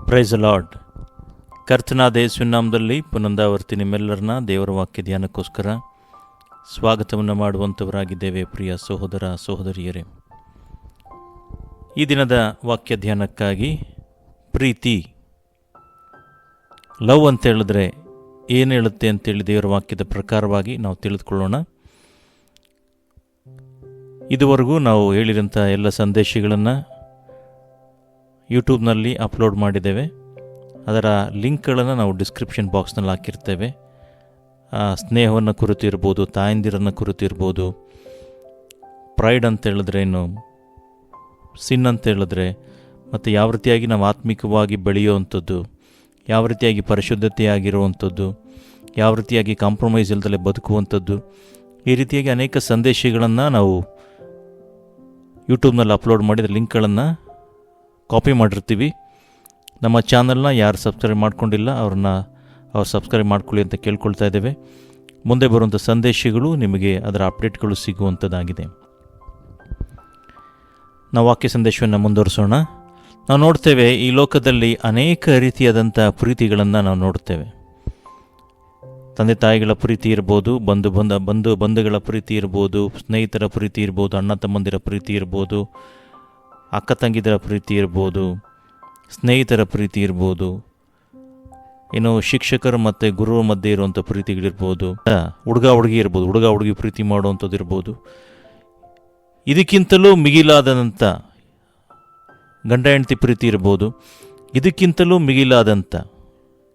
Price lord. ಕರ್ತನಾದ ಯೇಸುವಿನ ನಾಮದಲ್ಲಿ ಪುನಂದಾವರ್ತಿ ನಿಮ್ಮೆಲ್ಲರನ್ನ ದೇವರ ವಾಕ್ಯ ಧ್ಯಾನಕ್ಕೋಸ್ಕರ ಸ್ವಾಗತವನ್ನು ಮಾಡುವಂಥವರಾಗಿದ್ದೇವೆ. ಪ್ರಿಯ ಸಹೋದರ ಸಹೋದರಿಯರೇ, ಈ ದಿನದ ವಾಕ್ಯ ಧ್ಯಾನಕ್ಕಾಗಿ ಪ್ರೀತಿ, ಲವ್ ಅಂತ ಹೇಳಿದ್ರೆ ಏನು ಹೇಳುತ್ತೆ ಅಂತೇಳಿ ದೇವರ ವಾಕ್ಯದ ಪ್ರಕಾರವಾಗಿ ನಾವು ತಿಳಿದುಕೊಳ್ಳೋಣ. ಇದುವರೆಗೂ ನಾವು ಹೇಳಿರೋಂಥ ಎಲ್ಲ ಸಂದೇಶಗಳನ್ನು ಯೂಟ್ಯೂಬ್ನಲ್ಲಿ ಅಪ್ಲೋಡ್ ಮಾಡಿದ್ದೇವೆ. ಅದರ ಲಿಂಕ್ಗಳನ್ನು ನಾವು ಡಿಸ್ಕ್ರಿಪ್ಷನ್ ಬಾಕ್ಸ್ನಲ್ಲಿ ಹಾಕಿರ್ತೇವೆ. ಸ್ನೇಹವನ್ನು ಕುರಿತು ಇರ್ಬೋದು, ತಾಯಂದಿರನ್ನು ಕುರಿತು ಇರ್ಬೋದು, ಪ್ರೈಡ್ ಅಂತ ಹೇಳಿದ್ರೆ ಏನು, ಸಿನ್ ಅಂತ ಹೇಳಿದ್ರೆ, ಮತ್ತು ಯಾವ ರೀತಿಯಾಗಿ ನಾವು ಆತ್ಮಿಕವಾಗಿ ಬೆಳೆಯುವಂಥದ್ದು, ಯಾವ ರೀತಿಯಾಗಿ ಪರಿಶುದ್ಧತೆಯಾಗಿರುವಂಥದ್ದು, ಯಾವ ರೀತಿಯಾಗಿ ಕಾಂಪ್ರಮೈಸ್ ಇಲ್ಲದಲ್ಲೇ ಬದುಕುವಂಥದ್ದು, ಈ ರೀತಿಯಾಗಿ ಅನೇಕ ಸಂದೇಶಗಳನ್ನು ನಾವು ಯೂಟ್ಯೂಬ್ನಲ್ಲಿ ಅಪ್ಲೋಡ್ ಮಾಡಿದ ಲಿಂಕ್ಗಳನ್ನು ಕಾಪಿ ಮಾಡಿರ್ತೀವಿ. ನಮ್ಮ ಚಾನಲ್ನ ಯಾರು ಸಬ್ಸ್ಕ್ರೈಬ್ ಮಾಡ್ಕೊಂಡಿಲ್ಲ ಅವ್ರು ಸಬ್ಸ್ಕ್ರೈಬ್ ಮಾಡ್ಕೊಳ್ಳಿ ಅಂತ ಕೇಳ್ಕೊಳ್ತಾ ಇದ್ದೇವೆ. ಮುಂದೆ ಬರುವಂಥ ಸಂದೇಶಗಳು ನಿಮಗೆ ಅದರ ಅಪ್ಡೇಟ್ಗಳು ಸಿಗುವಂಥದ್ದಾಗಿದೆ. ನಾವು ವಾಕ್ಯ ಸಂದೇಶವನ್ನು ಮುಂದುವರಿಸೋಣ. ನಾವು ನೋಡ್ತೇವೆ, ಈ ಲೋಕದಲ್ಲಿ ಅನೇಕ ರೀತಿಯಾದಂಥ ಪ್ರೀತಿಗಳನ್ನು ನಾವು ನೋಡ್ತೇವೆ. ತಂದೆ ತಾಯಿಗಳ ಪ್ರೀತಿ ಇರ್ಬೋದು, ಬಂಧುಗಳ ಪ್ರೀತಿ ಇರ್ಬೋದು, ಸ್ನೇಹಿತರ ಪ್ರೀತಿ ಇರ್ಬೋದು, ಅಣ್ಣ ತಮ್ಮಂದಿರ ಪ್ರೀತಿ ಇರ್ಬೋದು, ಅಕ್ಕ ತಂಗಿದರ ಪ್ರೀತಿ ಇರ್ಬೋದು, ಸ್ನೇಹಿತರ ಪ್ರೀತಿ ಇರ್ಬೋದು, ಇನ್ನು ಶಿಕ್ಷಕರು ಮತ್ತು ಗುರುಗಳ ಮಧ್ಯೆ ಇರುವಂಥ ಪ್ರೀತಿಗಳಿರ್ಬೋದು, ಹುಡುಗ ಹುಡುಗಿ ಪ್ರೀತಿ ಮಾಡುವಂಥದ್ದು ಇರ್ಬೋದು. ಇದಕ್ಕಿಂತಲೂ ಮಿಗಿಲಾದಂಥ ಗಂಡ ಹೆಂಡತಿ ಪ್ರೀತಿ ಇರ್ಬೋದು. ಇದಕ್ಕಿಂತಲೂ ಮಿಗಿಲಾದಂಥ,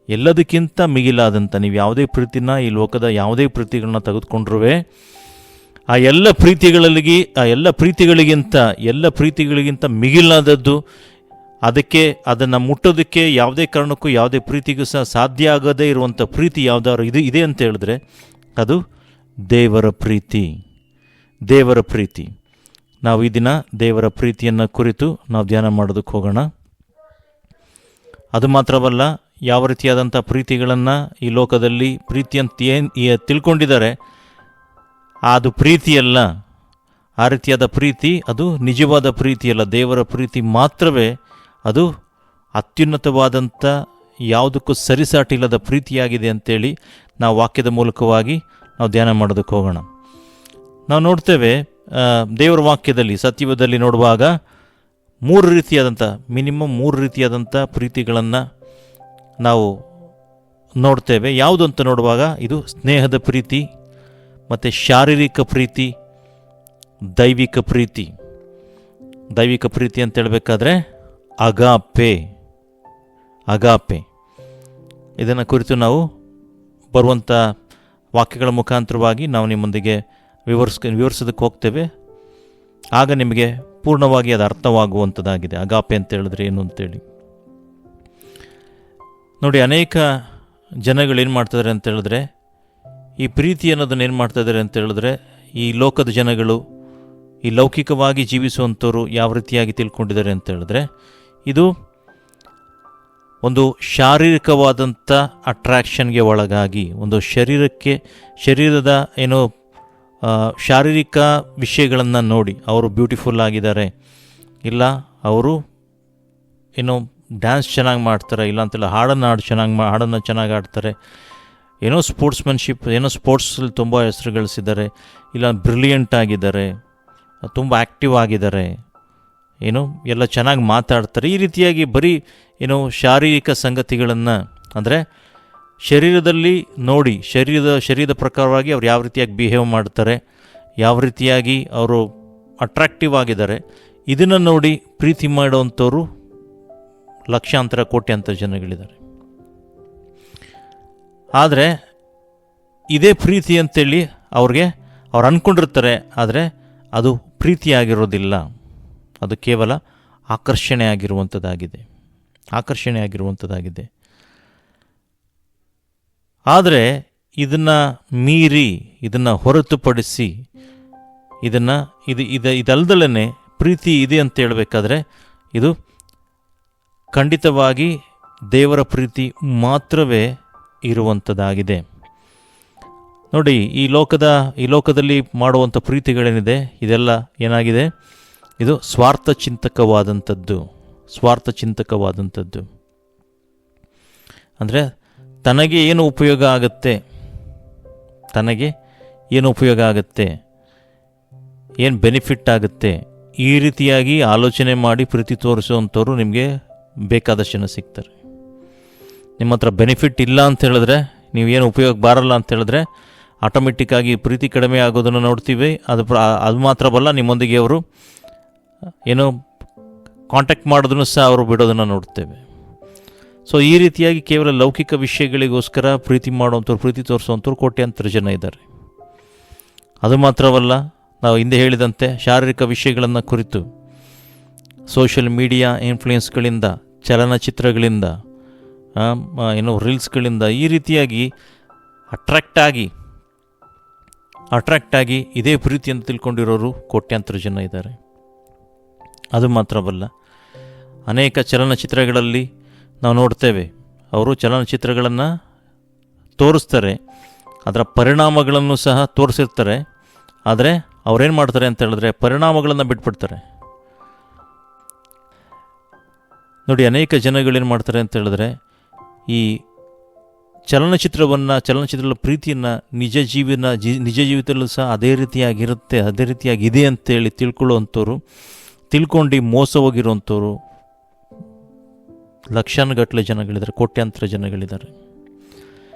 ಎಲ್ಲದಕ್ಕಿಂತ ಮಿಗಿಲಾದಂಥ ನೀವು ಯಾವುದೇ ಪ್ರೀತಿನ, ಈ ಲೋಕದ ಯಾವುದೇ ಪ್ರೀತಿಗಳನ್ನ ತೆಗೆದುಕೊಂಡ್ರೂ ಆ ಎಲ್ಲ ಪ್ರೀತಿಗಳಿಗಿಂತ ಮಿಗಿಲಾದದ್ದು, ಅದನ್ನು ಮುಟ್ಟೋದಕ್ಕೆ ಯಾವುದೇ ಕಾರಣಕ್ಕೂ ಯಾವುದೇ ಪ್ರೀತಿಗೂ ಸಹ ಸಾಧ್ಯ ಆಗದೇ ಇರುವಂಥ ಪ್ರೀತಿ ಯಾವುದಾದ್ರು ಇದೆ ಅಂತ ಹೇಳಿದ್ರೆ ಅದು ದೇವರ ಪ್ರೀತಿ. ನಾವು ಈ ದಿನ ದೇವರ ಪ್ರೀತಿಯನ್ನು ಕುರಿತು ನಾವು ಧ್ಯಾನ ಮಾಡೋದಕ್ಕೆ ಹೋಗೋಣ. ಅದು ಮಾತ್ರವಲ್ಲ, ಯಾವ ರೀತಿಯಾದಂಥ ಪ್ರೀತಿಗಳನ್ನು ಈ ಲೋಕದಲ್ಲಿ ಪ್ರೀತಿ ಅಂತ ಏನು ತಿಳ್ಕೊಂಡಿದ್ದಾರೆ, ಅದು ಪ್ರೀತಿಯಲ್ಲ. ಆ ರೀತಿಯಾದ ಪ್ರೀತಿ ಅದು ನಿಜವಾದ ಪ್ರೀತಿಯಲ್ಲ. ದೇವರ ಪ್ರೀತಿ ಮಾತ್ರವೇ ಅದು ಅತ್ಯುನ್ನತವಾದಂಥ, ಯಾವುದಕ್ಕೂ ಸರಿಸಾಟಿಲ್ಲದ ಪ್ರೀತಿಯಾಗಿದೆ ಅಂತೇಳಿ ನಾವು ವಾಕ್ಯದ ಮೂಲಕವಾಗಿ ನಾವು ಧ್ಯಾನ ಮಾಡೋದಕ್ಕೆ ಹೋಗೋಣ. ನಾವು ನೋಡ್ತೇವೆ, ದೇವರ ವಾಕ್ಯದಲ್ಲಿ ಸತ್ಯದಲ್ಲಿ ನೋಡುವಾಗ ಮಿನಿಮಮ್ ಮೂರು ರೀತಿಯಾದಂಥ ಪ್ರೀತಿಗಳನ್ನು ನಾವು ನೋಡ್ತೇವೆ. ಯಾವುದು ಅಂತ ನೋಡುವಾಗ ಇದು ಸ್ನೇಹದ ಪ್ರೀತಿ, ಮತ್ತು ಶಾರೀರಿಕ ಪ್ರೀತಿ, ದೈವಿಕ ಪ್ರೀತಿ ಅಂತ ಹೇಳಬೇಕಾದ್ರೆ ಅಗಾಪೆ. ಇದನ್ನು ಕುರಿತು ನಾವು ಬರುವಂಥ ವಾಕ್ಯಗಳ ಮುಖಾಂತರವಾಗಿ ನಾವು ನಿಮ್ಮೊಂದಿಗೆ ವಿವರಿಸೋದಕ್ಕೆ ಹೋಗ್ತೇವೆ. ಆಗ ನಿಮಗೆ ಪೂರ್ಣವಾಗಿ ಅದು ಅರ್ಥವಾಗುವಂಥದ್ದಾಗಿದೆ. ಅಗಾಪೆ ಅಂತ ಹೇಳಿದ್ರೆ ಏನು ಅಂತೇಳಿ ನೋಡಿ. ಅನೇಕ ಜನಗಳೇನು ಮಾಡ್ತಿದ್ದಾರೆ ಅಂತ ಹೇಳಿದ್ರೆ, ಈ ಪ್ರೀತಿ ಅನ್ನೋದನ್ನು ಏನು ಮಾಡ್ತಾಯಿದ್ದಾರೆ ಅಂತ ಹೇಳಿದ್ರೆ, ಈ ಲೋಕದ ಜನಗಳು, ಈ ಲೌಕಿಕವಾಗಿ ಜೀವಿಸುವಂಥವ್ರು ಯಾವ ರೀತಿಯಾಗಿ ತಿಳ್ಕೊಂಡಿದ್ದಾರೆ ಅಂತ ಹೇಳಿದ್ರೆ, ಇದು ಒಂದು ಶಾರೀರಿಕವಾದಂಥ ಅಟ್ರ್ಯಾಕ್ಷನ್ಗೆ ಒಳಗಾಗಿ, ಒಂದು ಶರೀರದ ಶಾರೀರಿಕ ವಿಷಯಗಳನ್ನು ನೋಡಿ ಅವರು ಬ್ಯೂಟಿಫುಲ್ ಆಗಿದ್ದಾರೆ, ಇಲ್ಲ ಅವರು ಡ್ಯಾನ್ಸ್ ಚೆನ್ನಾಗಿ ಮಾಡ್ತಾರೆ, ಇಲ್ಲ ಅಂತೆಲ್ಲ ಹಾಡನ್ನು ಚೆನ್ನಾಗಿ ಆಡ್ತಾರೆ, ಸ್ಪೋರ್ಟ್ಸ್ಮನ್ಶಿಪ್, ಸ್ಪೋರ್ಟ್ಸಲ್ಲಿ ತುಂಬ ಹೆಸರು ಗಳಿಸಿದ್ದಾರೆ, ಇಲ್ಲ ಬ್ರಿಲಿಯಂಟ್ ಆಗಿದ್ದಾರೆ, ತುಂಬ ಆ್ಯಕ್ಟಿವ್ ಆಗಿದ್ದಾರೆ, ಎಲ್ಲ ಚೆನ್ನಾಗಿ ಮಾತಾಡ್ತಾರೆ. ಈ ರೀತಿಯಾಗಿ ಬರೀ ಶಾರೀರಿಕ ಸಂಗತಿಗಳನ್ನು, ಅಂದರೆ ಶರೀರದಲ್ಲಿ ನೋಡಿ, ಶರೀರದ ಪ್ರಕಾರವಾಗಿ ಅವ್ರು ಯಾವ ರೀತಿಯಾಗಿ ಬಿಹೇವ್ ಮಾಡ್ತಾರೆ, ಯಾವ ರೀತಿಯಾಗಿ ಅವರು ಅಟ್ರಾಕ್ಟಿವ್ ಆಗಿದ್ದಾರೆ, ಇದನ್ನು ನೋಡಿ ಪ್ರೀತಿ ಮಾಡುವಂಥವ್ರು ಲಕ್ಷಾಂತರ ಕೋಟ್ಯಾಂತರ ಜನಗಳಿದ್ದಾರೆ. ಆದರೆ ಇದೇ ಪ್ರೀತಿ ಅಂತೇಳಿ ಅವ್ರು ಅಂದ್ಕೊಂಡಿರ್ತಾರೆ. ಆದರೆ ಅದು ಪ್ರೀತಿಯಾಗಿರೋದಿಲ್ಲ, ಅದು ಕೇವಲ ಆಕರ್ಷಣೆ ಆಗಿರುವಂಥದ್ದಾಗಿದೆ. ಆದರೆ ಇದನ್ನು ಮೀರಿ, ಇದನ್ನು ಹೊರತುಪಡಿಸಿ, ಇದಲ್ದಲೇ ಪ್ರೀತಿ ಇದೆ ಅಂತ ಹೇಳಬೇಕಾದ್ರೆ ಇದು ಖಂಡಿತವಾಗಿ ದೇವರ ಪ್ರೀತಿ ಮಾತ್ರವೇ ಇರುವಂಥದ್ದಾಗಿದೆ. ನೋಡಿ, ಈ ಲೋಕದಲ್ಲಿ ಮಾಡುವಂಥ ಪ್ರೀತಿಗಳೇನಿದೆ, ಇದೆಲ್ಲ ಏನಾಗಿದೆ, ಇದು ಸ್ವಾರ್ಥ ಚಿಂತಕವಾದಂಥದ್ದು. ಅಂದರೆ ತನಗೆ ಏನು ಉಪಯೋಗ ಆಗುತ್ತೆ, ತನಗೆ ಏನು ಉಪಯೋಗ ಆಗುತ್ತೆ, ಏನು ಬೆನಿಫಿಟ್ ಆಗುತ್ತೆ, ಈ ರೀತಿಯಾಗಿ ಆಲೋಚನೆ ಮಾಡಿ ಪ್ರೀತಿ ತೋರಿಸುವಂಥವ್ರು ನಿಮಗೆ ಬೇಕಾದಷ್ಟು ಜನ ಸಿಗ್ತಾರೆ. ನಿಮ್ಮ ಹತ್ರ ಬೆನಿಫಿಟ್ ಇಲ್ಲ ಅಂತ ಹೇಳಿದ್ರೆ, ನೀವೇನು ಉಪಯೋಗ ಬಾರಲ್ಲ ಅಂತ ಹೇಳಿದ್ರೆ ಆಟೋಮೆಟಿಕ್ಕಾಗಿ ಪ್ರೀತಿ ಕಡಿಮೆ ಆಗೋದನ್ನು ನೋಡ್ತೀವಿ. ಅದು ಮಾತ್ರವಲ್ಲ, ನಿಮ್ಮೊಂದಿಗೆ ಅವರು ಏನೋ ಕಾಂಟ್ಯಾಕ್ಟ್ ಮಾಡೋದನ್ನು ಸಹ ಅವರು ಬಿಡೋದನ್ನು ನೋಡ್ತೇವೆ. ಸೊ ಈ ರೀತಿಯಾಗಿ ಕೇವಲ ಲೌಕಿಕ ವಿಷಯಗಳಿಗೋಸ್ಕರ ಪ್ರೀತಿ ಮಾಡುವಂಥವ್ರು, ಪ್ರೀತಿ ತೋರಿಸುವಂಥವ್ರು ಕೋಟ್ಯಾಂತರ ಜನ ಇದ್ದಾರೆ. ಅದು ಮಾತ್ರವಲ್ಲ, ನಾವು ಹಿಂದೆ ಹೇಳಿದಂತೆ ಶಾರೀರಿಕ ವಿಷಯಗಳನ್ನು ಕುರಿತು ಸೋಷಿಯಲ್ ಮೀಡಿಯಾ ಇನ್ಫ್ಲೂಯೆನ್ಸ್ಗಳಿಂದ, ಚಲನಚಿತ್ರಗಳಿಂದ, ರೀಲ್ಸ್ಗಳಿಂದ ಈ ರೀತಿಯಾಗಿ ಅಟ್ರ್ಯಾಕ್ಟ್ ಆಗಿ ಇದೇ ಪ್ರೀತಿಯನ್ನು ತಿಳ್ಕೊಂಡಿರೋರು ಕೋಟ್ಯಾಂತರ ಜನ ಇದ್ದಾರೆ. ಅದು ಮಾತ್ರವಲ್ಲ, ಅನೇಕ ಚಲನಚಿತ್ರಗಳಲ್ಲಿ ನಾವು ನೋಡ್ತೇವೆ, ಅವರು ಚಲನಚಿತ್ರಗಳನ್ನು ತೋರಿಸ್ತಾರೆ, ಅದರ ಪರಿಣಾಮಗಳನ್ನು ಸಹ ತೋರಿಸಿರ್ತಾರೆ. ಆದರೆ ಅವರೇನು ಮಾಡ್ತಾರೆ ಅಂತ ಹೇಳಿದ್ರೆ ಪರಿಣಾಮಗಳನ್ನು ಬಿಟ್ಬಿಡ್ತಾರೆ. ನೋಡಿ, ಅನೇಕ ಜನಗಳೇನು ಮಾಡ್ತಾರೆ ಅಂತ ಹೇಳಿದ್ರೆ ಈ ಚಲನಚಿತ್ರದ ಪ್ರೀತಿಯನ್ನು ನಿಜ ಜೀವಿತದಲ್ಲೂ ಸಹ ಅದೇ ರೀತಿಯಾಗಿದೆ ಅಂತೇಳಿ ತಿಳ್ಕೊಳ್ಳುವಂಥವ್ರು, ತಿಳ್ಕೊಂಡು ಮೋಸ ಹೋಗಿರುವಂಥವ್ರು ಲಕ್ಷಾನುಗಟ್ಟಲೆ ಜನಗಳಿದ್ದಾರೆ, ಕೋಟ್ಯಾಂತರ ಜನಗಳಿದ್ದಾರೆ.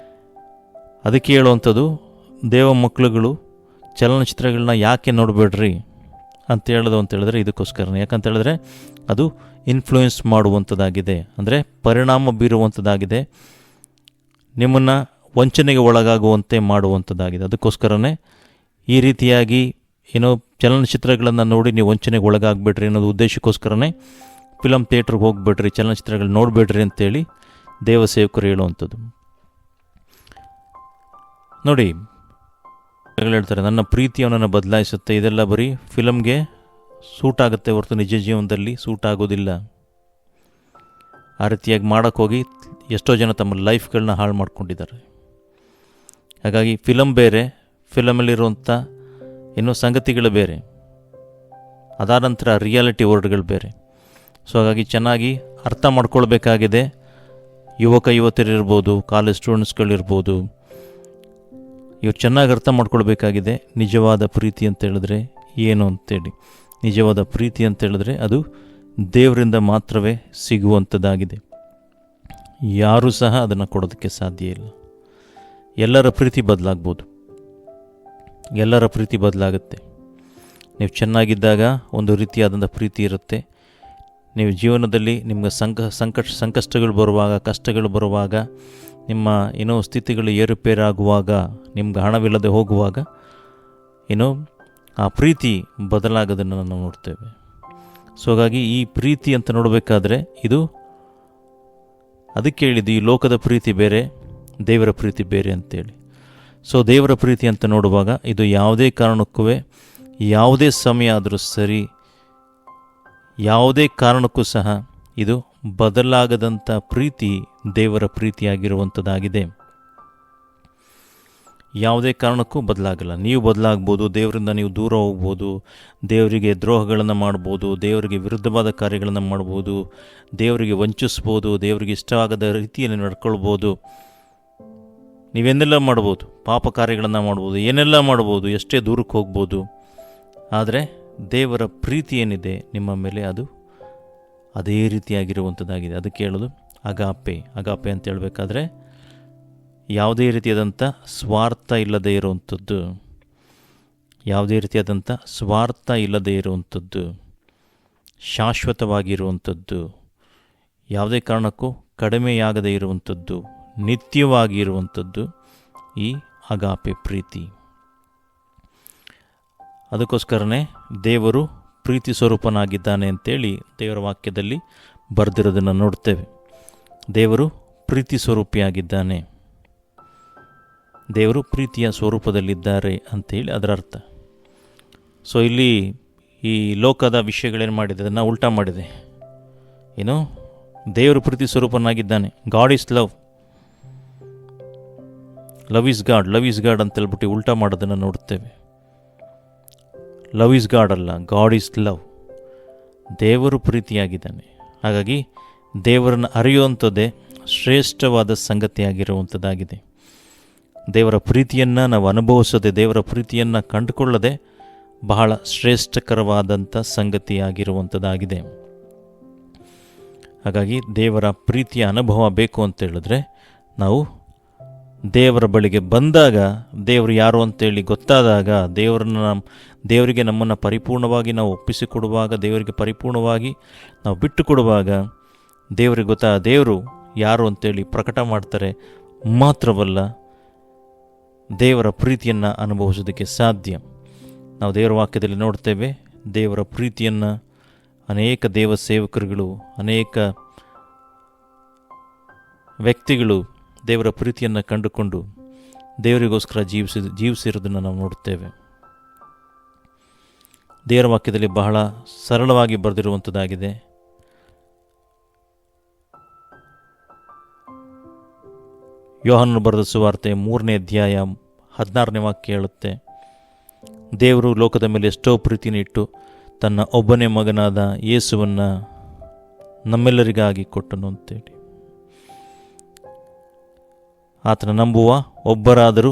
ಅದಕ್ಕೆ ಹೇಳುವಂಥದ್ದು, ದೇವ ಮಕ್ಕಳುಗಳು ಚಲನಚಿತ್ರಗಳನ್ನ ಯಾಕೆ ನೋಡಬೇಡ್ರಿ ಅಂತ ಹೇಳಿದ್ರೆ ಇದಕ್ಕೋಸ್ಕರನೇ. ಯಾಕಂತ ಹೇಳಿದ್ರೆ ಅದು ಇನ್ಫ್ಲೂಯೆನ್ಸ್ ಮಾಡುವಂಥದ್ದಾಗಿದೆ, ಅಂದರೆ ಪರಿಣಾಮ ಬೀರುವಂಥದ್ದಾಗಿದೆ, ನಿಮ್ಮನ್ನು ವಂಚನೆಗೆ ಒಳಗಾಗುವಂತೆ ಮಾಡುವಂಥದ್ದಾಗಿದೆ. ಅದಕ್ಕೋಸ್ಕರನೇ ಈ ರೀತಿಯಾಗಿ ಚಲನಚಿತ್ರಗಳನ್ನು ನೋಡಿ ನೀವು ವಂಚನೆಗೆ ಒಳಗಾಗಬೇಡ್ರಿ ಅನ್ನೋದು ಉದ್ದೇಶಕ್ಕೋಸ್ಕರನೇ ಫಿಲಮ್ ಥಿಯೇಟ್ರಿಗೆ ಹೋಗ್ಬೇಡ್ರಿ, ಚಲನಚಿತ್ರಗಳು ನೋಡಬೇಡ್ರಿ ಅಂತೇಳಿ ದೇವಸೇವಕರು ಹೇಳುವಂಥದ್ದು. ನೋಡಿ, ಹೇಳ್ತಾರೆ ನನ್ನ ಪ್ರೀತಿ ಅವನನ್ನು ಬದಲಾಯಿಸುತ್ತೆ, ಇದೆಲ್ಲ ಬರೀ ಫಿಲಮ್ಗೆ ಸೂಟ್ ಆಗುತ್ತೆ ಹೊರತು ನಿಜ ಜೀವನದಲ್ಲಿ ಸೂಟ್ ಆಗೋದಿಲ್ಲ. ಆ ರೀತಿಯಾಗಿ ಮಾಡೋಕ್ಕೋಗಿ ಎಷ್ಟೋ ಜನ ತಮ್ಮ ಲೈಫ್ಗಳನ್ನ ಹಾಳು ಮಾಡ್ಕೊಂಡಿದ್ದಾರೆ. ಹಾಗಾಗಿ ಫಿಲಮ್ ಬೇರೆ, ಫಿಲಮಲ್ಲಿರುವಂಥ ಸಂಗತಿಗಳು ಬೇರೆ, ಅದಾದ ನಂತರ ರಿಯಾಲಿಟಿ ವರ್ಡ್ಗಳು ಬೇರೆ. ಸೊ ಹಾಗಾಗಿ ಚೆನ್ನಾಗಿ ಅರ್ಥ ಮಾಡ್ಕೊಳ್ಬೇಕಾಗಿದೆ. ಯುವತಿಯರಿರ್ಬೋದು, ಕಾಲೇಜ್ ಸ್ಟೂಡೆಂಟ್ಸ್ಗಳಿರ್ಬೋದು, ಇವ್ರು ಚೆನ್ನಾಗಿ ಅರ್ಥ ಮಾಡ್ಕೊಳ್ಬೇಕಾಗಿದೆ ನಿಜವಾದ ಪ್ರೀತಿ ಅಂತ ಹೇಳಿದ್ರೆ ಏನು ಅಂತೇಳಿ. ನಿಜವಾದ ಪ್ರೀತಿ ಅಂತ ಹೇಳಿದ್ರೆ ಅದು ದೇವರಿಂದ ಮಾತ್ರವೇ ಸಿಗುವಂಥದ್ದಾಗಿದೆ. ಯಾರೂ ಸಹ ಅದನ್ನು ಕೊಡೋದಕ್ಕೆ ಸಾಧ್ಯ ಇಲ್ಲ. ಎಲ್ಲರ ಪ್ರೀತಿ ಬದಲಾಗ್ಬೋದು, ಎಲ್ಲರ ಪ್ರೀತಿ ಬದಲಾಗುತ್ತೆ. ನೀವು ಚೆನ್ನಾಗಿದ್ದಾಗ ಒಂದು ರೀತಿಯಾದಂಥ ಪ್ರೀತಿ ಇರುತ್ತೆ. ನೀವು ಜೀವನದಲ್ಲಿ ನಿಮಗೆ ಸಂಕಷ್ಟಗಳು ಬರುವಾಗ, ಕಷ್ಟಗಳು ಬರುವಾಗ, ನಿಮ್ಮ ಸ್ಥಿತಿಗಳು ಏರುಪೇರಾಗುವಾಗ, ನಿಮ್ಗೆ ಹಣವಿಲ್ಲದೆ ಹೋಗುವಾಗ ಆ ಪ್ರೀತಿ ಬದಲಾಗೋದನ್ನು ನಾವು ನೋಡ್ತೇವೆ. ಸೊ ಹಾಗಾಗಿ ಈ ಪ್ರೀತಿ ಅಂತ ನೋಡಬೇಕಾದ್ರೆ ಇದು ಅದಕ್ಕೆ ಹೇಳಿದ್ದು, ಈ ಲೋಕದ ಪ್ರೀತಿ ಬೇರೆ, ದೇವರ ಪ್ರೀತಿ ಬೇರೆ ಅಂತೇಳಿ. ಸೊ ದೇವರ ಪ್ರೀತಿ ಅಂತ ನೋಡುವಾಗ ಇದು ಯಾವುದೇ ಕಾರಣಕ್ಕೂ, ಯಾವುದೇ ಸಮಯ ಆದರೂ ಸರಿ, ಯಾವುದೇ ಕಾರಣಕ್ಕೂ ಸಹ ಇದು ಬದಲಾಗದಂಥ ಪ್ರೀತಿ ದೇವರ ಪ್ರೀತಿಯಾಗಿರುವಂಥದ್ದಾಗಿದೆ. ಯಾವುದೇ ಕಾರಣಕ್ಕೂ ಬದಲಾಗಲ್ಲ. ನೀವು ಬದಲಾಗ್ಬೋದು, ದೇವರಿಂದ ನೀವು ದೂರ ಹೋಗ್ಬೋದು, ದೇವರಿಗೆ ದ್ರೋಹಗಳನ್ನು ಮಾಡ್ಬೋದು, ದೇವರಿಗೆ ವಿರುದ್ಧವಾದ ಕಾರ್ಯಗಳನ್ನು ಮಾಡ್ಬೋದು, ದೇವರಿಗೆ ವಂಚಿಸ್ಬೋದು, ದೇವರಿಗೆ ಇಷ್ಟವಾಗದ ರೀತಿಯಲ್ಲಿ ನಡ್ಕೊಳ್ಬೋದು, ನೀವೇನೆಲ್ಲ ಮಾಡ್ಬೋದು, ಪಾಪ ಕಾರ್ಯಗಳನ್ನು ಮಾಡ್ಬೋದು, ಏನೆಲ್ಲ ಮಾಡ್ಬೋದು, ಎಷ್ಟೇ ದೂರಕ್ಕೆ ಹೋಗ್ಬೋದು. ಆದರೆ ದೇವರ ಪ್ರೀತಿ ಏನಿದೆ ನಿಮ್ಮ ಮೇಲೆ ಅದು ಅದೇ ರೀತಿಯಾಗಿರುವಂಥದ್ದಾಗಿದೆ. ಅದಕ್ಕೆ ಹೇಳೋದು ಅಗಾಪೆ ಅಂತ ಹೇಳಬೇಕಾದ್ರೆ ಯಾವುದೇ ರೀತಿಯಾದಂಥ ಸ್ವಾರ್ಥ ಇಲ್ಲದೆ ಇರುವಂಥದ್ದು, ಯಾವುದೇ ರೀತಿಯಾದಂಥ ಸ್ವಾರ್ಥ ಇಲ್ಲದೆ ಇರುವಂಥದ್ದು, ಶಾಶ್ವತವಾಗಿರುವಂಥದ್ದು, ಯಾವುದೇ ಕಾರಣಕ್ಕೂ ಕಡಿಮೆಯಾಗದೇ ಇರುವಂಥದ್ದು, ನಿತ್ಯವಾಗಿ ಇರುವಂಥದ್ದು ಈ ಅಗಾಪೆ ಪ್ರೀತಿ. ಅದಕ್ಕೋಸ್ಕರನೇ ದೇವರು ಪ್ರೀತಿ ಸ್ವರೂಪನಾಗಿದ್ದಾನೆ ಅಂತೇಳಿ ದೇವರ ವಾಕ್ಯದಲ್ಲಿ ಬರೆದಿರೋದನ್ನು ನೋಡ್ತೇವೆ. ದೇವರು ಪ್ರೀತಿ ಸ್ವರೂಪಿಯಾಗಿದ್ದಾನೆ, ದೇವರು ಪ್ರೀತಿಯ ಸ್ವರೂಪದಲ್ಲಿದ್ದಾರೆ ಅಂಥೇಳಿ ಅದರ ಅರ್ಥ. ಸೊ ಇಲ್ಲಿ ಈ ಲೋಕದ ವಿಷಯಗಳೇನು ಮಾಡಿದೆ, ಅದನ್ನು ಉಲ್ಟಾ ಮಾಡಿದೆ. ದೇವರು ಪ್ರೀತಿ ಸ್ವರೂಪನಾಗಿದ್ದಾನೆ, God is love, love is God ಅಂತೇಳ್ಬಿಟ್ಟು ಉಲ್ಟಾ ಮಾಡೋದನ್ನು ನೋಡ್ತೇವೆ. ಲವ್ ಈಸ್ ಗಾಡ್ ಅಲ್ಲ, ಗಾಡ್ ಈಸ್ ಲವ್. ದೇವರು ಪ್ರೀತಿಯಾಗಿದ್ದಾನೆ. ಹಾಗಾಗಿ ದೇವರನ್ನು ಅರಿಯುವಂಥದ್ದೇ ಶ್ರೇಷ್ಠವಾದ ಸಂಗತಿಯಾಗಿರುವಂಥದ್ದಾಗಿದೆ. ದೇವರ ಪ್ರೀತಿಯನ್ನು ನಾವು ಅನುಭವಿಸದೆ, ದೇವರ ಪ್ರೀತಿಯನ್ನು ಕಂಡುಕೊಳ್ಳದೆ ಬಹಳ ಶ್ರೇಷ್ಠಕರವಾದಂಥ ಸಂಗತಿಯಾಗಿರುವಂಥದ್ದಾಗಿದೆ. ಹಾಗಾಗಿ ದೇವರ ಪ್ರೀತಿಯ ಅನುಭವ ಬೇಕು ಅಂತ ಹೇಳಿದ್ರೆ ನಾವು ದೇವರ ಬಳಿಗೆ ಬಂದಾಗ, ದೇವರು ಯಾರು ಅಂತೇಳಿ ಗೊತ್ತಾದಾಗ, ದೇವರಿಗೆ ನಮ್ಮನ್ನು ಪರಿಪೂರ್ಣವಾಗಿ ನಾವು ಒಪ್ಪಿಸಿಕೊಡುವಾಗ, ದೇವರಿಗೆ ಪರಿಪೂರ್ಣವಾಗಿ ನಾವು ಬಿಟ್ಟು ಕೊಡುವಾಗ ದೇವರಿಗೆ ದೇವರು ಯಾರು ಅಂತೇಳಿ ಪ್ರಕಟ ಮಾಡ್ತಾರೆ. ಮಾತ್ರವಲ್ಲ, ದೇವರ ಪ್ರೀತಿಯನ್ನು ಅನುಭವಿಸೋದಕ್ಕೆ ಸಾಧ್ಯ. ನಾವು ದೇವರ ವಾಕ್ಯದಲ್ಲಿ ನೋಡ್ತೇವೆ, ದೇವರ ಪ್ರೀತಿಯನ್ನು ಅನೇಕ ದೇವ ಸೇವಕರುಗಳು, ಅನೇಕ ವ್ಯಕ್ತಿಗಳು ದೇವರ ಪ್ರೀತಿಯನ್ನು ಕಂಡುಕೊಂಡು ದೇವರಿಗೋಸ್ಕರ ಜೀವಿಸಿರೋದನ್ನು ನಾವು ನೋಡುತ್ತೇವೆ. ದೇವರ ವಾಕ್ಯದಲ್ಲಿ ಬಹಳ ಸರಳವಾಗಿ ಬರೆದಿರುವಂಥದ್ದಾಗಿದೆ. ಯೋಹಾನನು ಬರೆದ ಸುವಾರ್ತೆ 3ನೇ ಅಧ್ಯಾಯ 16ನೇ ವಾಕ್ಯ ಹೇಳುತ್ತೆ, ದೇವರು ಲೋಕದ ಮೇಲೆ ಎಷ್ಟೋ ಪ್ರೀತಿನ ಇಟ್ಟು ತನ್ನ ಒಬ್ಬನೇ ಮಗನಾದ ಯೇಸುವನ್ನು ನಮ್ಮೆಲ್ಲರಿಗಾಗಿ ಕೊಟ್ಟನು ಅಂತೇಳಿ. ಆತನ ನಂಬುವ ಒಬ್ಬರಾದರೂ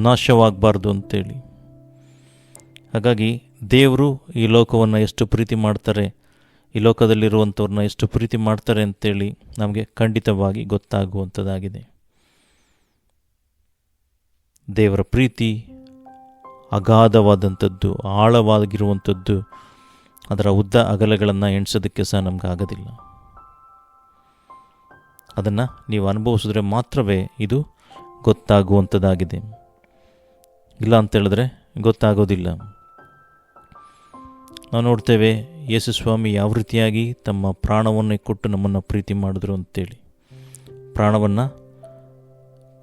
ನಾಶವಾಗಬಾರ್ದು ಅಂತೇಳಿ. ಹಾಗಾಗಿ ದೇವರು ಈ ಲೋಕವನ್ನು ಎಷ್ಟು ಪ್ರೀತಿ ಮಾಡ್ತಾರೆ, ಈ ಲೋಕದಲ್ಲಿರುವಂಥವ್ರನ್ನ ಎಷ್ಟು ಪ್ರೀತಿ ಮಾಡ್ತಾರೆ ಅಂತೇಳಿ ನಮಗೆ ಖಂಡಿತವಾಗಿ ಗೊತ್ತಾಗುವಂಥದ್ದಾಗಿದೆ. ದೇವರ ಪ್ರೀತಿ ಅಗಾಧವಾದಂಥದ್ದು, ಆಳವಾಗಿರುವಂಥದ್ದು. ಅದರ ಉದ್ದ ಅಗಲಗಳನ್ನು ಎಣಿಸೋದಕ್ಕೆ ಸಹ ನಮ್ಗೆ ಆಗೋದಿಲ್ಲ. ಅದನ್ನು ನೀವು ಅನುಭವಿಸಿದ್ರೆ ಮಾತ್ರವೇ ಇದು ಗೊತ್ತಾಗುವಂಥದ್ದಾಗಿದೆ. ಇಲ್ಲ ಅಂತೇಳಿದ್ರೆ ಗೊತ್ತಾಗೋದಿಲ್ಲ. ನಾವು ನೋಡ್ತೇವೆ, ಯೇಸು ಸ್ವಾಮಿ ಯಾವ ರೀತಿಯಾಗಿ ತಮ್ಮ ಪ್ರಾಣವನ್ನೇ ಕೊಟ್ಟು ನಮ್ಮನ್ನು ಪ್ರೀತಿ ಮಾಡಿದ್ರು ಅಂತೇಳಿ. ಪ್ರಾಣವನ್ನು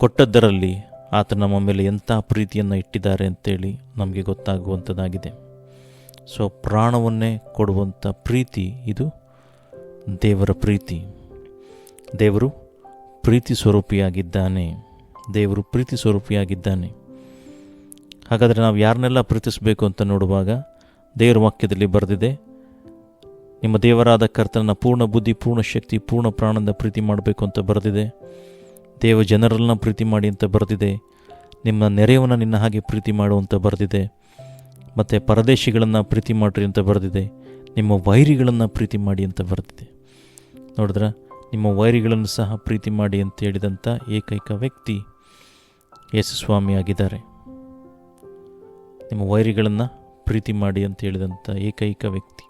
ಕೊಟ್ಟದ್ದರಲ್ಲಿ ಆತ ನಮ್ಮ ಮೇಲೆ ಎಂಥ ಪ್ರೀತಿಯನ್ನು ಇಟ್ಟಿದ್ದಾರೆ ಅಂತೇಳಿ ನಮಗೆ ಗೊತ್ತಾಗುವಂಥದ್ದಾಗಿದೆ. ಸೊ ಪ್ರಾಣವನ್ನೇ ಕೊಡುವಂಥ ಪ್ರೀತಿ ಇದು ದೇವರ ಪ್ರೀತಿ. ದೇವರು ಪ್ರೀತಿ ಸ್ವರೂಪಿಯಾಗಿದ್ದಾನೆ. ದೇವರು ಪ್ರೀತಿ ಸ್ವರೂಪಿಯಾಗಿದ್ದಾನೆ. ಹಾಗಾದರೆ ನಾವು ಯಾರನ್ನೆಲ್ಲ ಪ್ರೀತಿಸಬೇಕು ಅಂತ ನೋಡುವಾಗ ದೇವರ ವಾಕ್ಯದಲ್ಲಿ ಬರೆದಿದೆ, ನಿಮ್ಮ ದೇವರಾದ ಕರ್ತನ ಪೂರ್ಣ ಬುದ್ಧಿ, ಪೂರ್ಣ ಶಕ್ತಿ, ಪೂರ್ಣ ಪ್ರಾಣದಿಂದ ಪ್ರೀತಿ ಮಾಡಬೇಕು ಅಂತ ಬರೆದಿದೆ. ದೇವ ಜನರನ್ನ ಪ್ರೀತಿ ಮಾಡಿ ಅಂತ ಬರೆದಿದೆ. ನಿಮ್ಮ ನೆರೆಯವನ್ನ ನಿನ್ನ ಹಾಗೆ ಪ್ರೀತಿ ಮಾಡುವಂತ ಬರೆದಿದೆ. ಮತ್ತು ಪರದೇಶಿಗಳನ್ನು ಪ್ರೀತಿ ಮಾಡಿರಿ ಅಂತ ಬರೆದಿದೆ. ನಿಮ್ಮ ವೈರಿಗಳನ್ನು ಪ್ರೀತಿ ಮಾಡಿ ಅಂತ ಬರೆದಿದೆ. ನೋಡಿದ್ರೆ, ನಿಮ್ಮ ವೈರಿಗಳನ್ನು ಸಹ ಪ್ರೀತಿ ಮಾಡಿ ಅಂತ ಹೇಳಿದಂಥ ಏಕೈಕ ವ್ಯಕ್ತಿ ಯೇಸು ಸ್ವಾಮಿ ಆಗಿದ್ದಾರೆ. ನಿಮ್ಮ ವೈರಿಗಳನ್ನು ಪ್ರೀತಿ ಮಾಡಿ ಅಂತ ಹೇಳಿದಂಥ ಏಕೈಕ ವ್ಯಕ್ತಿ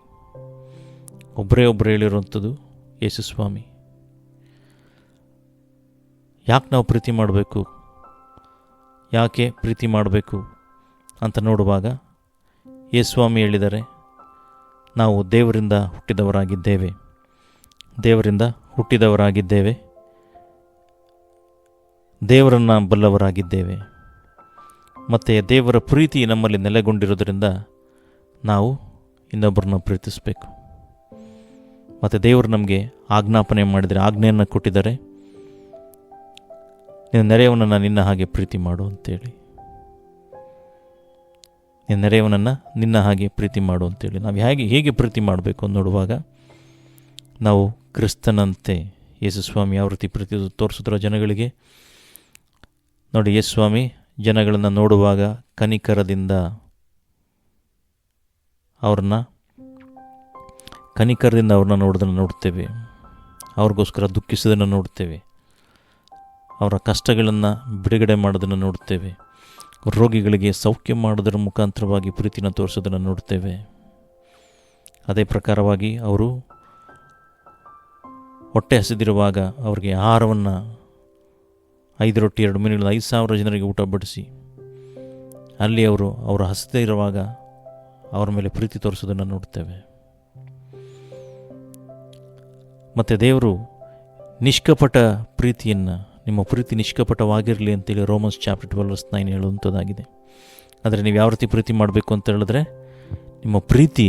ಒಬ್ಬರೇ ಹೇಳಿರುವಂಥದ್ದು ಯೇಸು ಸ್ವಾಮಿ. ಯಾಕೆ ನಾವು ಪ್ರೀತಿ ಮಾಡಬೇಕು, ಯಾಕೆ ಪ್ರೀತಿ ಮಾಡಬೇಕು ಅಂತ ನೋಡುವಾಗ ಯೇಸು ಸ್ವಾಮಿ ಹೇಳಿದ್ದಾರೆ, ನಾವು ದೇವರಿಂದ ಹುಟ್ಟಿದವರಾಗಿದ್ದೇವೆ, ದೇವರಿಂದ ಹುಟ್ಟಿದವರಾಗಿದ್ದೇವೆ, ದೇವರನ್ನು ಬಲ್ಲವರಾಗಿದ್ದೇವೆ. ಮತ್ತು ದೇವರ ಪ್ರೀತಿ ನಮ್ಮಲ್ಲಿ ನೆಲೆಗೊಂಡಿರೋದ್ರಿಂದ ನಾವು ಇನ್ನೊಬ್ಬರನ್ನ ಪ್ರೀತಿಸಬೇಕು. ಮತ್ತು ದೇವರು ನಮಗೆ ಆಜ್ಞಾಪನೆ ಮಾಡಿದರೆ, ಆಜ್ಞೆಯನ್ನು ಕೊಟ್ಟಿದ್ದಾರೆ, ನಿನ್ನ ನೆರೆಯವನನ್ನು ನಿನ್ನ ಹಾಗೆ ಪ್ರೀತಿ ಮಾಡು ಅಂತೇಳಿ. ನಿನ್ನ ನೆರೆಯವನನ್ನು ನಿನ್ನ ಹಾಗೆ ಪ್ರೀತಿ ಮಾಡು ಅಂತೇಳಿ. ನಾವು ಹೇಗೆ ಪ್ರೀತಿ ಮಾಡಬೇಕು ಅಂತ ನೋಡುವಾಗ ನಾವು ಕ್ರಿಸ್ತನಂತೆ ಯೇಸು ಸ್ವಾಮಿ ಯಾವ ರೀತಿ ಪ್ರೀತಿ ತೋರಿಸಿದ್ರು ಜನಗಳಿಗೆ. ನೋಡಿ, ಯೇಸು ಸ್ವಾಮಿ ಜನಗಳನ್ನು ನೋಡುವಾಗ ಕನಿಕರದಿಂದ ಅವ್ರನ್ನ ನೋಡೋದನ್ನು ನೋಡ್ತೇವೆ. ಅವ್ರಿಗೋಸ್ಕರ ದುಃಖಿಸೋದನ್ನು ನೋಡ್ತೇವೆ. ಅವರ ಕಷ್ಟಗಳನ್ನು ಬಿಡುಗಡೆ ಮಾಡೋದನ್ನು ನೋಡ್ತೇವೆ. ರೋಗಿಗಳಿಗೆ ಸೌಖ್ಯ ಮಾಡೋದರ ಮುಖಾಂತರವಾಗಿ ಪ್ರೀತಿನ ತೋರಿಸೋದನ್ನು ನೋಡ್ತೇವೆ. ಅದೇ ಪ್ರಕಾರವಾಗಿ ಅವರು ಹೊಟ್ಟೆ ಹಸಿದಿರುವಾಗ ಅವರಿಗೆ ಆಹಾರವನ್ನು 5 ರೊಟ್ಟಿ 2 ಮೀನುಗಳನ್ನು 5,000 ಜನರಿಗೆ ಊಟ ಬಡಿಸಿ, ಅಲ್ಲಿ ಅವರ ಹಸಿದೇ ಇರುವಾಗ ಅವರ ಮೇಲೆ ಪ್ರೀತಿ ತೋರಿಸೋದನ್ನು ನೋಡ್ತೇವೆ. ಮತ್ತು ದೇವರು ನಿಷ್ಕಪಟ ಪ್ರೀತಿಯನ್ನು, ನಿಮ್ಮ ಪ್ರೀತಿ ನಿಷ್ಕಪಟವಾಗಿರಲಿ ಅಂತೇಳಿ ರೋಮನ್ಸ್ ಚಾಪ್ಟರ್ 12:9 ಹೇಳುವಂಥದ್ದಾಗಿದೆ. ಆದರೆ ನೀವು ಯಾವ ರೀತಿ ಪ್ರೀತಿ ಮಾಡಬೇಕು ಅಂತ ಹೇಳಿದ್ರೆ, ನಿಮ್ಮ ಪ್ರೀತಿ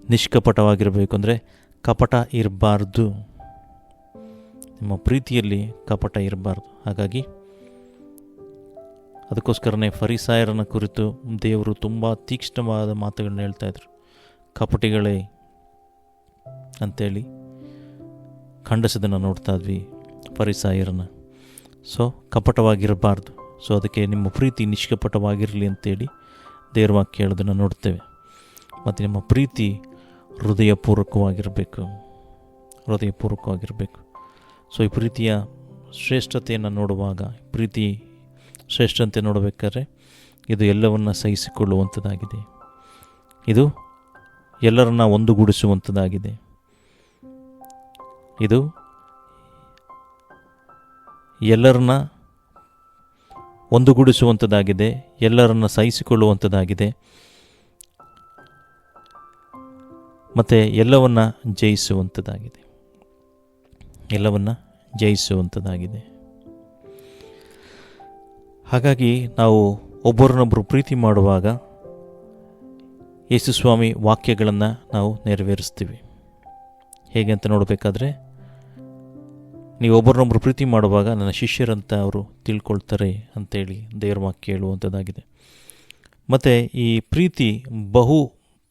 ನಿಷ್ಕಪಟವಾಗಿರಬೇಕು. ಅಂದರೆ ಕಪಟ ಇರಬಾರ್ದು, ನಿಮ್ಮ ಪ್ರೀತಿಯಲ್ಲಿ ಕಪಟ ಇರಬಾರ್ದು. ಹಾಗಾಗಿ ಅದಕ್ಕೋಸ್ಕರನೇ ಫರಿಸಾಯರನ್ನು ಕುರಿತು ದೇವರು ತುಂಬ ತೀಕ್ಷ್ಣವಾದ ಮಾತುಗಳನ್ನ ಹೇಳ್ತಾಯಿದ್ರು. ಕಪಟಿಗಳೇ ಅಂತೇಳಿ ಖಂಡಿಸೋದನ್ನು ನೋಡ್ತಾ ಇದ್ವಿ. ಫರಿಸಾಯರನ್ನು. ಸೊ ಕಪಟವಾಗಿರಬಾರ್ದು. ಸೊ ಅದಕ್ಕೆ ನಿಮ್ಮ ಪ್ರೀತಿ ನಿಷ್ಕಪಟವಾಗಿರಲಿ ಅಂತೇಳಿ ದೇವರ ವಾಕ್ಯ ಹೇಳೋದನ್ನು ನೋಡ್ತೇವೆ. ಮತ್ತು ನಿಮ್ಮ ಪ್ರೀತಿ ಹೃದಯಪೂರ್ವಕವಾಗಿರಬೇಕು. ಸೊ ಈ ಪ್ರೀತಿಯ ಶ್ರೇಷ್ಠತೆಯನ್ನು ನೋಡುವಾಗ, ಪ್ರೀತಿ ಶ್ರೇಷ್ಠತೆ ನೋಡಬೇಕಾದ್ರೆ ಇದು ಎಲ್ಲವನ್ನು ಸಹಿಸಿಕೊಳ್ಳುವಂಥದ್ದಾಗಿದೆ. ಇದು ಎಲ್ಲರನ್ನ ಒಂದುಗೂಡಿಸುವಂಥದ್ದಾಗಿದೆ. ಇದು ಎಲ್ಲರನ್ನ ಒಂದುಗೂಡಿಸುವಂಥದ್ದಾಗಿದೆ, ಎಲ್ಲರನ್ನ ಸಹಿಸಿಕೊಳ್ಳುವಂಥದ್ದಾಗಿದೆ ಮತ್ತು ಎಲ್ಲವನ್ನು ಜಯಿಸುವಂಥದ್ದಾಗಿದೆ. ಹಾಗಾಗಿ ನಾವು ಒಬ್ಬರನ್ನೊಬ್ಬರು ಪ್ರೀತಿ ಮಾಡುವಾಗ ಯೇಸು ಸ್ವಾಮಿ ವಾಕ್ಯಗಳನ್ನು ನಾವು ನೆರವೇರಿಸ್ತೀವಿ. ಹೇಗೆ ಅಂತ ನೋಡಬೇಕಾದ್ರೆ, ನೀವು ಒಬ್ಬರನ್ನೊಬ್ಬರು ಪ್ರೀತಿ ಮಾಡುವಾಗ ನನ್ನ ಶಿಷ್ಯರಂತ ಅವರು ತಿಳ್ಕೊಳ್ತಾರೆ ಅಂತೇಳಿ ದೇವರ ವಾಕ್ಯ ಹೇಳುವಂಥದ್ದಾಗಿದೆ. ಮತ್ತು ಈ ಪ್ರೀತಿ ಬಹು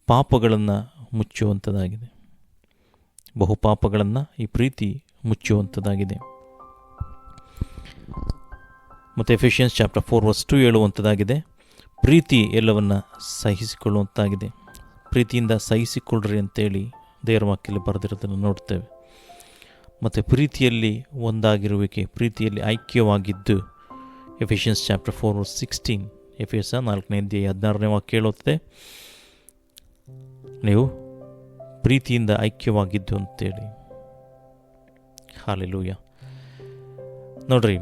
ಪಾಪಗಳನ್ನು ಈ ಪ್ರೀತಿ ಮುಚ್ಚುವಂಥದ್ದಾಗಿದೆ. ಮತ್ತು ಎಫೆಷಿಯನ್ಸ್ ಚಾಪ್ಟರ್ 4:2 ಹೇಳುವಂಥದ್ದಾಗಿದೆ, ಪ್ರೀತಿ ಎಲ್ಲವನ್ನು ಸಹಿಸಿಕೊಳ್ಳುವಂತಾಗಿದೆ. ಪ್ರೀತಿಯಿಂದ ಸಹಿಸಿಕೊಳ್ಳ್ರಿ ಅಂತೇಳಿ ದೇವರ ವಾಕ್ಯದಲ್ಲಿ ಬರೆದಿರೋದನ್ನು ನೋಡ್ತೇವೆ. ಮತ್ತು ಪ್ರೀತಿಯಲ್ಲಿ ಒಂದಾಗಿರುವಿಕೆ, ಪ್ರೀತಿಯಲ್ಲಿ ಐಕ್ಯವಾಗಿದ್ದು, ಎಫೆಷಿಯನ್ಸ್ ಚಾಪ್ಟರ್ 4:16, ಎಫೆಸ 4:16 ವಾಕ್ಯ ಹೇಳುತ್ತೆ, ನೀವು ಪ್ರೀತಿಯಿಂದ ಐಕ್ಯವಾಗಿದ್ದು ಅಂತೇಳಿ. ಹಾಲೆಲೂಯ. ನೋಡ್ರಿ,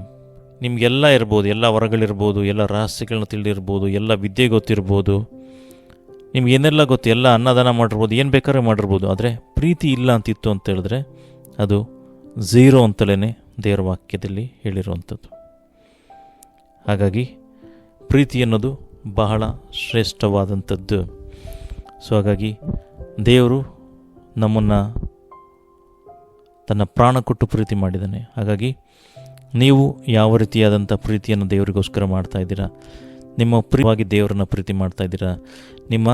ನಿಮಗೆಲ್ಲ ಇರ್ಬೋದು, ಎಲ್ಲ ವರಗಳಿರ್ಬೋದು, ಎಲ್ಲ ರಹಸ್ಯಗಳನ್ನ ತಿಳಿದಿರ್ಬೋದು, ಎಲ್ಲ ವಿದ್ಯೆ ಗೊತ್ತಿರ್ಬೋದು, ನಿಮ್ಗೇನೆಲ್ಲ ಗೊತ್ತು, ಎಲ್ಲ ಅನ್ನದಾನ ಮಾಡಿರ್ಬೋದು, ಏನು ಬೇಕಾದ್ರೆ ಮಾಡಿರ್ಬೋದು. ಆದರೆ ಪ್ರೀತಿ ಇಲ್ಲ ಅಂತಿತ್ತು ಅಂತ ಹೇಳಿದ್ರೆ ಅದು ಝೀರೋ ಅಂತಲೇ ದೇವರ ವಾಕ್ಯದಲ್ಲಿ ಹೇಳಿರುವಂಥದ್ದು. ಹಾಗಾಗಿ ಪ್ರೀತಿ ಅನ್ನೋದು ಬಹಳ ಶ್ರೇಷ್ಠವಾದಂಥದ್ದು. ಸೊ ಹಾಗಾಗಿ ದೇವರು ನಮ್ಮನ್ನು ತನ್ನ ಪ್ರಾಣ ಕೊಟ್ಟು ಪ್ರೀತಿ ಮಾಡಿದ್ದಾನೆ. ಹಾಗಾಗಿ ನೀವು ಯಾವ ರೀತಿಯಾದಂಥ ಪ್ರೀತಿಯನ್ನು ದೇವರಿಗೋಸ್ಕರ ಮಾಡ್ತಾ ಇದ್ದೀರಾ? ನಿಮ್ಮ ಪ್ರಿಯವಾಗಿ ದೇವರನ್ನು ಪ್ರೀತಿ ಮಾಡ್ತಾ ಇದ್ದೀರಾ? ನಿಮ್ಮ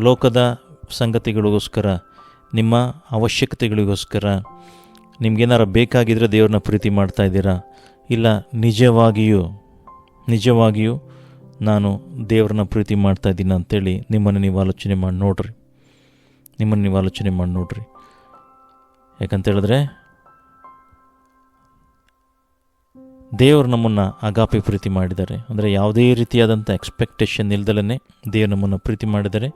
ಲೋಕದ ಸಂಗತಿಗಳಿಗೋಸ್ಕರ, ನಿಮ್ಮ ಅವಶ್ಯಕತೆಗಳಿಗೋಸ್ಕರ, ನಿಮಗೇನಾರು ಬೇಕಾಗಿದ್ದರೆ ದೇವ್ರನ್ನ ಪ್ರೀತಿ ಮಾಡ್ತಾ ಇದ್ದೀರಾ? ಇಲ್ಲ ನಿಜವಾಗಿಯೂ ನಾನು ದೇವ್ರನ್ನ ಪ್ರೀತಿ ಮಾಡ್ತಾ ಇದ್ದೀನಿ ಅಂತೇಳಿ ನಿಮ್ಮನ್ನು ನೀವು ಆಲೋಚನೆ ಮಾಡಿ ನೋಡ್ರಿ. ಯಾಕಂತೇಳಿದ್ರೆ ದೇವರು ನಮ್ಮನ್ನು ಅಗಾಪೆ ಪ್ರೀತಿ ಮಾಡಿದ್ದಾರೆ. ಅಂದರೆ ಯಾವುದೇ ರೀತಿಯಾದಂಥ ಎಕ್ಸ್ಪೆಕ್ಟೇಷನ್ ಇಲ್ದಲೇ ದೇವರು ನಮ್ಮನ್ನು ಪ್ರೀತಿ ಮಾಡಿದ್ದಾರೆ.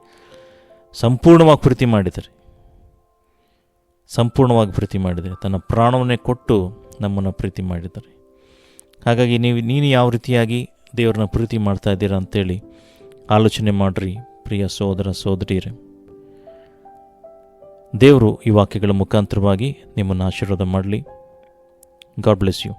ಸಂಪೂರ್ಣವಾಗಿ ಪ್ರೀತಿ ಮಾಡಿದ್ದಾರೆ. ತನ್ನ ಪ್ರಾಣವನ್ನೇ ಕೊಟ್ಟು ನಮ್ಮನ್ನು ಪ್ರೀತಿ ಮಾಡಿದ್ದಾರೆ. ಹಾಗಾಗಿ ನೀನು ಯಾವ ರೀತಿಯಾಗಿ ದೇವ್ರನ್ನ ಪ್ರೀತಿ ಮಾಡ್ತಾ ಇದ್ದೀರಾ ಅಂತೇಳಿ ಆಲೋಚನೆ ಮಾಡಿರಿ ಪ್ರಿಯ ಸೋದರ ಸೋದರಿಯರೇ. ದೇವರು ಈ ವಾಕ್ಯಗಳ ಮುಖಾಂತರವಾಗಿ ನಿಮ್ಮನ್ನು ಆಶೀರ್ವಾದ ಮಾಡಲಿ. God bless you.